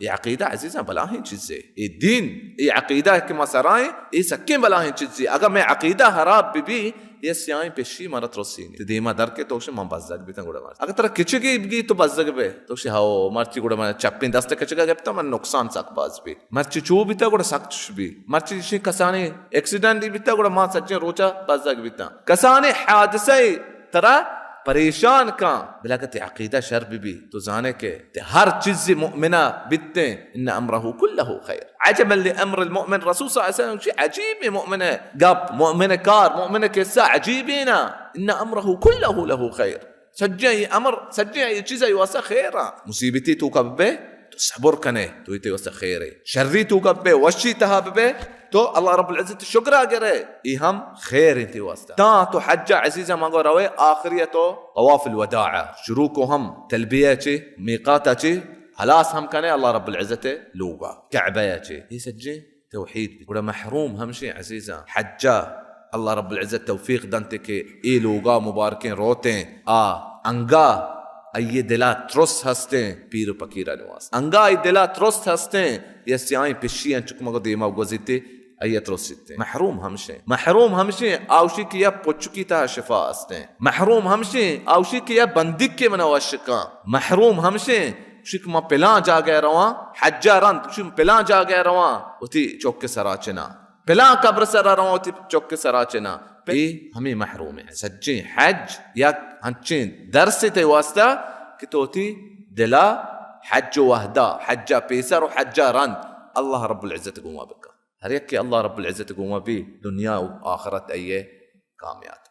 ये अकीदा अजीज़ा बलाहीन चीज़े, ये दीन ये अकीदा के मसराए ये सक्के बलाहीन चीज़े। अगर मैं अकीदा हराब भी ये सियाई पेशी मरत रोसीनी तो दीमा दर के तोशे मां बज़्ज़ग भी तंग उड़ा मार अगर तेरा किचगी भी तो बज़्ज़ग बे तोशे हाओ मर्ची उड़ा मार चप्पीं दस्ते किचगा गप्ता मन नुकसान सक बाज भी मर्ची चू भी ता उड़ा सक्च भी मर्ची शी कसाने एक्सीडेंट भी ता उड़ा मां सच्चे रोचा बज़्ज़ग भी ता कसाने हादसे तरा परेशान का बिलाकत अकीदा शर भी तो जाने के हर चीज मुमिना बित्ते इन अमरहु कुल्लहु खैर अजबन लिअम्र المؤمن रसूल सल्लल्लाहु अलैहि वसल्लम شيء عجيب مؤمن قب مؤمن كار مؤمن كسا عجيبنا ان امره كله له خير سجي امر سجي چیز يواسا خيرا مصیبتی تو کبه تو صبر کنه تو ite واسا خيره شرری تو کبه وشی تهابه تو الله رب العزة الشكر أجره إهم خير انتي واسطة تا تو حجة عزيزة ما قروي آخريته طواف الوداع شروكهم تلبية ميقاتة خلاص هم كان الله رب العزة لوقا كعبة يسجي توحيد ولا محروم هم شيء عزيزة حجة الله رب العزة توفيق دانتك لوقا مباركين روتين أنقا أي دلات ترس هستين بيرو بكيرا نواس أنقا أي دلات ترس هستين يسياين بشيان چكما قديما وقزيتي أي ترسيتين محروم همشي آوشي كيا پوچکی تا شفا استين محروم همشي آوشي كيا بندق के मनवाशका محروم همشي شك ما پلان جا گئے رواں حجاران شم پلان جا گئے رواں اتی چوک کے سراچنا پلان قبر سرا رواں اتی چوک کے سراچنا پہ ہمیں محروم ہے سچے حج یا ہنچیں درس تے واسطہ کہ توتی دلا حج وحدہ حجہ پیسر و حجاران الله رب العزة قوما بك هر يكي الله رب العزة قوما بي دنيا وآخرة أيه كاميات